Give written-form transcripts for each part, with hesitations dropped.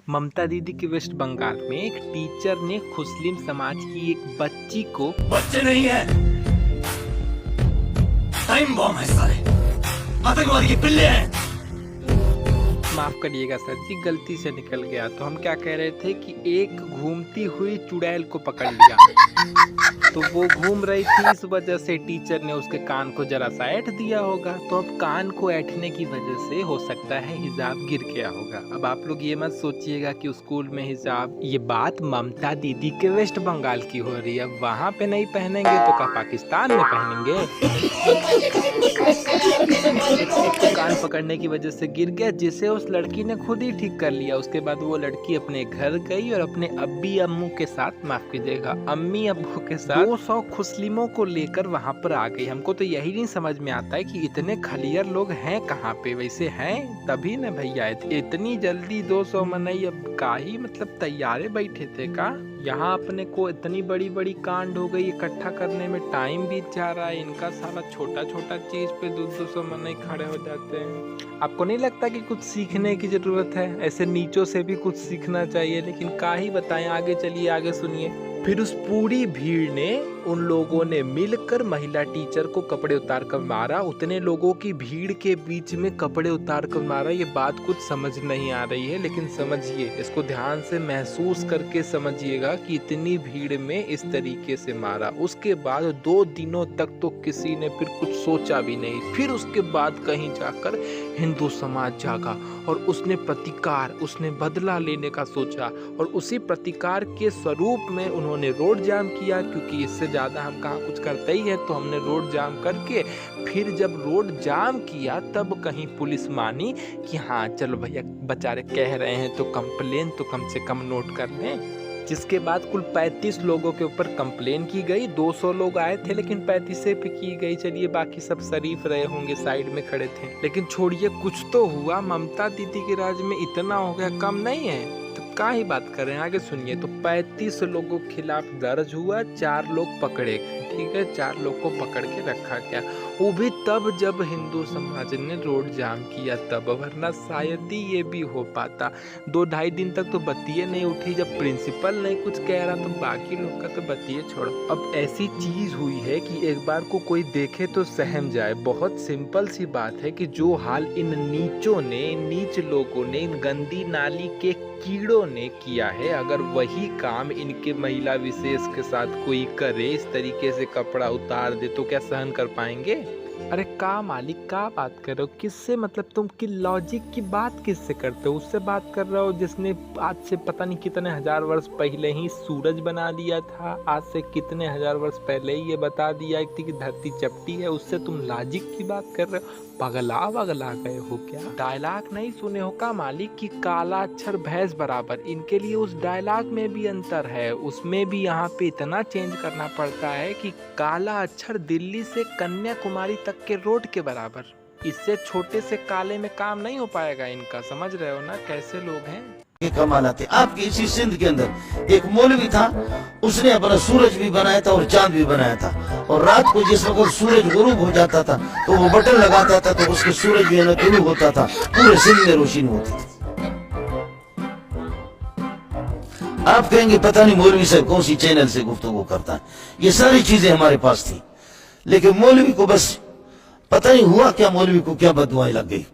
ममता दीदी के वेस्ट बंगाल में एक टीचर ने मुस्लिम समाज की एक बच्ची को बच्चे नहीं है, टाइम बॉम्ब है साले, आतंकवादी के पिल्ले हैं। माफ करिएगा सर जी, गलती से निकल गया। तो हम क्या कह रहे थे कि एक घूमती हुई चुड़ैल को पकड़ लिया, तो वो घूम रही थी, इस वजह से टीचर ने उसके कान को जरा सा ऐंठ दिया होगा। तो अब कान को ऐंठने की वजह से हो सकता है हिजाब गिर गया होगा। अब आप लोग ये मत सोचिएगा कि स्कूल में हिजाब, ये बात ममता दीदी के वेस्ट बंगाल की हो रही है। वहाँ पे नहीं पहनेंगे तो क्या पाकिस्तान में पहनेंगे? तो कान पकड़ने की वजह से गिर गया, जिसे उस लड़की ने खुद ही ठीक कर लिया। उसके बाद वो लड़की अपने घर गई और अपने अब्बी अम्मू के साथ, माफ कीजिएगा अम्मी अब्बू के साथ 200 मुस्लिमों को लेकर वहाँ पर आ गई। हमको तो यही नहीं समझ में आता है कि इतने खलियर लोग हैं कहाँ पे। वैसे हैं तभी न भैया, इतनी जल्दी 200 मनाई, अब का ही मतलब तैयारे बैठे थे का? यहाँ अपने को इतनी बड़ी बड़ी कांड हो गई, इकट्ठा करने में टाइम बीत जा रहा है। इनका साला छोटा छोटा चीज पे 200 मनाई खड़े हो जाते हैं। आपको नहीं लगता कि कुछ सीखने की जरूरत है? ऐसे नीचों से भी कुछ सीखना चाहिए, लेकिन का ही बताएं। आगे चलिए, आगे सुनिए। फिर उस पूरी भीड़ ने, उन लोगों ने मिलकर महिला टीचर को कपड़े उतार कर मारा। उतने लोगों की भीड़ के बीच में कपड़े उतार कर मारा। ये बात कुछ समझ नहीं आ रही है, लेकिन समझिए, इसको ध्यान से महसूस करके समझिएगा कि इतनी भीड़ में इस तरीके से मारा। उसके बाद 2 दिनों तक तो किसी ने फिर कुछ सोचा भी नहीं। फिर उसके बाद कहीं जाकर हिंदू समाज जागा और उसने प्रतिकार, उसने बदला लेने का सोचा। और उसी प्रतिकार के स्वरूप में उन्होंने रोड जाम किया, क्योंकि इससे ज्यादा हम कहाँ कुछ करते ही है। तो हमने रोड जाम करके, फिर जब रोड जाम किया तब कहीं पुलिस मानी कि हाँ चलो भैया बेचारे कह रहे हैं तो कंप्लेन तो कम से कम नोट कर लें। जिसके बाद कुल 35 लोगों के ऊपर कंप्लेन की गई। 200 लोग आए थे, लेकिन 35 से पे की गई। चलिए, बाकी सब शरीफ रहे होंगे, साइड में खड़े थे। लेकिन छोड़िए, कुछ तो हुआ। ममता दीदी के राज में इतना हो गया, कम नहीं है। तो क्या ही बात कर रहे हैं, आगे सुनिए। तो 35 लोगों के खिलाफ दर्ज हुआ, 4 लोग पकड़े गए। ठीक है, 4 लोग को पकड़ के रखा गया। वो भी तब जब हिंदू समाज ने रोड जाम किया तब, वरना शायद ही ये भी हो पाता। 2-2.5 दिन तक तो बत्तियां नहीं उठी। जब प्रिंसिपल नहीं कुछ कह रहा तो बाकी लोग का तो बत्तियां छोड़ो। अब ऐसी चीज हुई है कि एक बार को कोई देखे तो सहम जाए। बहुत सिंपल सी बात है कि जो हाल इन नीचों ने, इन नीच लोगों ने, इन गंदी नाली के कीड़ों ने किया है, अगर वही काम इनके महिला विशेष के साथ कोई करे, इस तरीके से कपड़ा उतार दे, तो क्या सहन कर पाएंगे? अरे का मालिक, का बात कर रहे हो? किससे, मतलब तुम की लॉजिक की बात किससे करते हो? उससे बात कर रहे हो जिसने आज से पता नहीं कितने हजार वर्ष पहले ही सूरज बना दिया था। आज से कितने हजार वर्ष पहले ही ये बता दिया थी कि धरती चपटी है। उससे तुम लॉजिक की बात कर रहे हो? पगला गए हो क्या? डायलॉग नहीं सुने हो का मालिक की काला अक्षर भैंस बराबर? इनके लिए उस डायलॉग में भी अंतर है। उसमें भी यहाँ पे इतना चेंज करना पड़ता है कि काला अक्षर दिल्ली से कन्याकुमारी तक के रोड के बराबर। इससे छोटे से काले में काम नहीं हो पाएगा इनका। समझ रहे हो ना कैसे लोग हैं? ये कमाल आते। आपकी इसी सिंध के अंदर एक मौलवी था, उसने अपना सूरज भी बनाया था और चांद भी बनाया था। और रात को जिस वक्त सूरज गुरूब हो जाता था तो वो बटन लगाता था, तो उसके सूरज भी ना गुरूब होता था, पूरे सिंध में रोशनी होती थी। आप कहेंगे पता नहीं मौलवी साहब कौन सी चैनल से गुफ्तगू करता है। ये सारी चीजें हमारे पास थी, लेकिन मौलवी को बस पता नहीं हुआ क्या, मौलवी को क्या बददुआएं लग गई।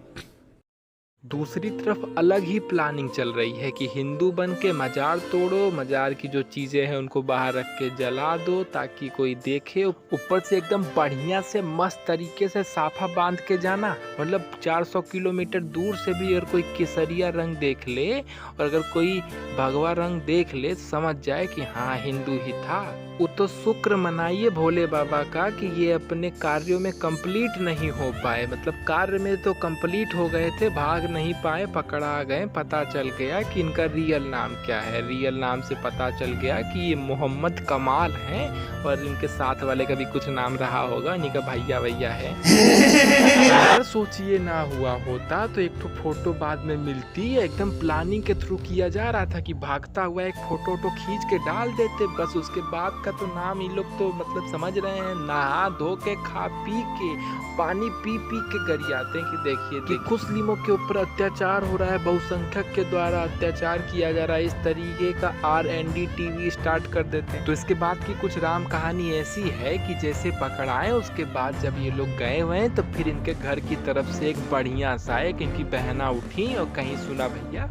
दूसरी तरफ अलग ही प्लानिंग चल रही है कि हिंदू बन के मजार तोड़ो, मजार की जो चीजें हैं उनको बाहर रख के जला दो ताकि कोई देखे। ऊपर से एकदम बढ़िया से मस्त तरीके से साफा बांध के जाना। मतलब 400 किलोमीटर दूर से भी अगर कोई केसरिया रंग देख ले और अगर कोई भगवा रंग देख ले, समझ जाए कि हाँ हिंदू ही था। वो तो शुक्र मनाइए भोले बाबा का कि ये अपने कार्यों में कंप्लीट नहीं हो पाए। मतलब कार्य में तो कंप्लीट हो गए थे, भाग नहीं पाए, पकड़ा गए। पता चल गया कि इनका रियल नाम क्या है। रियल नाम से पता चल गया कि ये मोहम्मद कमाल हैं और इनके साथ वाले का भी कुछ नाम रहा होगा, इनका भैया है। अगर सोचिए ना हुआ होता तो एक तो फोटो बाद में मिलती है। एकदम प्लानिंग के थ्रू किया जा रहा था कि भागता हुआ एक फोटो खींच के डाल देते, बस उसके बाद का तो नाम इन लोग तो मतलब समझ रहे हैं, नहा धो के खा पी के पानी पी के गरियाते हैं कि देखिए कि मुस्लिमों के ऊपर अत्याचार हो रहा है, बहुसंख्यक के द्वारा अत्याचार किया जा रहा है, इस तरीके का R&D टीवी स्टार्ट कर देते हैं। तो इसके बाद की कुछ राम कहानी ऐसी है कि जैसे पकड़ाए, उसके बाद जब ये लोग गए हुए हैं तो फिर इनके घर की तरफ से एक बढ़िया सा एक इनकी बहना उठी और कहीं सुना भैया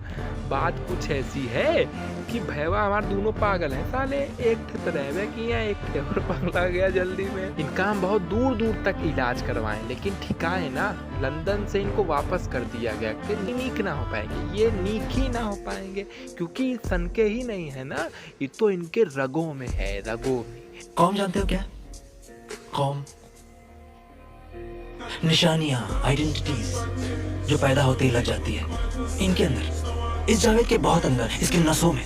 बात कुछ ऐसी है कि भैया हमारे दोनों पागल हैं साले, एक ठे रहवे किया, एक ठे और पगला गया जल्दी में। इनका हम बहुत दूर दूर तक इलाज करवाएं, लेकिन ठिका है ना, लंदन से इनको वापस कर दिया गया कि नीक ना हो पाएंगे, ये नीक ही ना हो पाएंगे, क्योंकि सनके ही नहीं है ना, ये तो इनके रगों में है, रगों में। कौम जानते हो क्या? कौम निशानियां, आइडेंटिटीज जो पैदा होते ही लग जाती है इनके अंदर, इस जावेद के बहुत अंदर, इसके नसों में।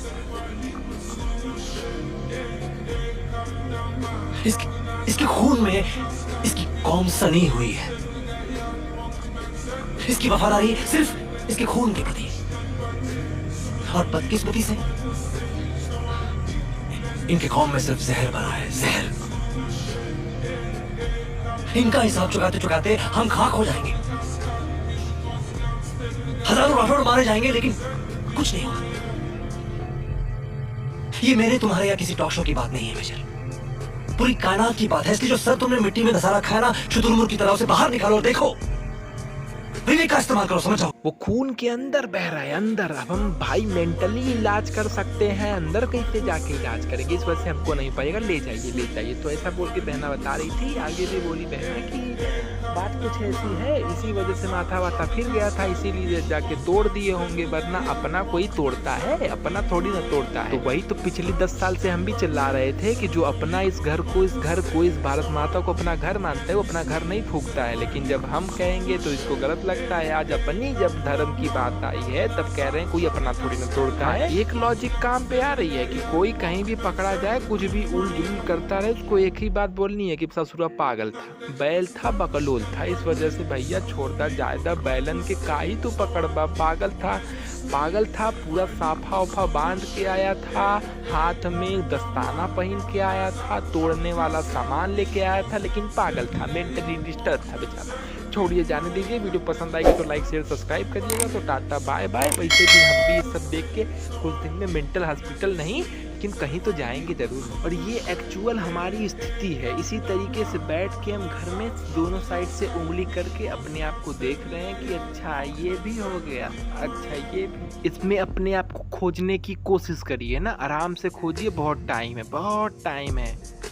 इसके खून में इसकी कौम सनी हुई है। इसकी वफादारी सिर्फ इसके खून के प्रति, और बदकिस्मती से इनके कौम में सिर्फ जहर भरा है, जहर। इनका हिसाब चुकाते चुकाते हम खाक हो जाएंगे, हजारों राफड़ मारे जाएंगे, लेकिन कुछ नहीं होगा। ये मेरे, तुम्हारे या किसी टॉक शो की बात नहीं है मेजर, पूरी कायनात की बात है। इसलिए जो सर तुमने मिट्टी में धसा रखा है ना, शुतुरमुर्ग की तरह उसे बाहर निकालो और देखो, विवेक का इस्तेमाल करो, समझ जाओ। वो खून के अंदर बह रहा है, अंदर। अब हम भाई मेंटली इलाज कर सकते हैं, अंदर कैसे जाके इलाज करेंगे, इस वजह से हमको नहीं पाएगा, ले जाइए ले जाइए। तो ऐसा बोल के बहना बता रही थी, आगे भी बोली बहना कि बात कुछ ऐसी है, इसी वजह से माथा वाथा फिर गया था, इसीलिए जाके तोड़ दिए होंगे, वरना अपना कोई तोड़ता है, अपना थोड़ी ना तोड़ता है। तो वही तो पिछली 10 साल से हम भी चिल्ला रहे थे कि जो अपना इस घर को, इस भारत माता को अपना घर मानता है, वो अपना घर नहीं फूकता है, लेकिन जब हम कहेंगे तो इसको गलत लगता है। आज अपनी जब धर्म की बात आई है तब कह रहे हैं कोई अपना थोड़ी ना तोड़ता है। एक लॉजिक काम पे आ रही है कि कोई कहीं भी पकड़ा जाए, कुछ भी उल्ट करता रहे, उसको एक ही बात बोलनी है कि ससुरा पागल था, बैल था, बकलोल था, इस वजह से भैया छोड़ता जायदा बैलन के काई तो पकड़बा, पागल था, पूरा साफा उफा बांध के आया था, हाथ में दस्ताना पहन के आया था, तोड़ने वाला सामान लेके आया था, लेकिन पागल था, मेंटली डिस्टर्ब था बेचारा। छोड़िए, जाने दीजिए। वीडियो पसंद आएगी तो लाइक शेयर सब्सक्राइब करिएगा। तो टाटा बाय बाय। वैसे भी हम भी ये सब देख के कुछ दिन में मेंटल हॉस्पिटल नहीं, लेकिन कहीं तो जाएंगे जरूर। और ये एक्चुअल हमारी स्थिति है, इसी तरीके से बैठ के हम घर में दोनों साइड से उंगली करके अपने आप को देख रहे हैं कि अच्छा ये भी हो गया, अच्छा ये भी। इसमें अपने आप को खोजने की कोशिश करिए ना, आराम से खोजिए, बहुत टाइम है, बहुत टाइम है।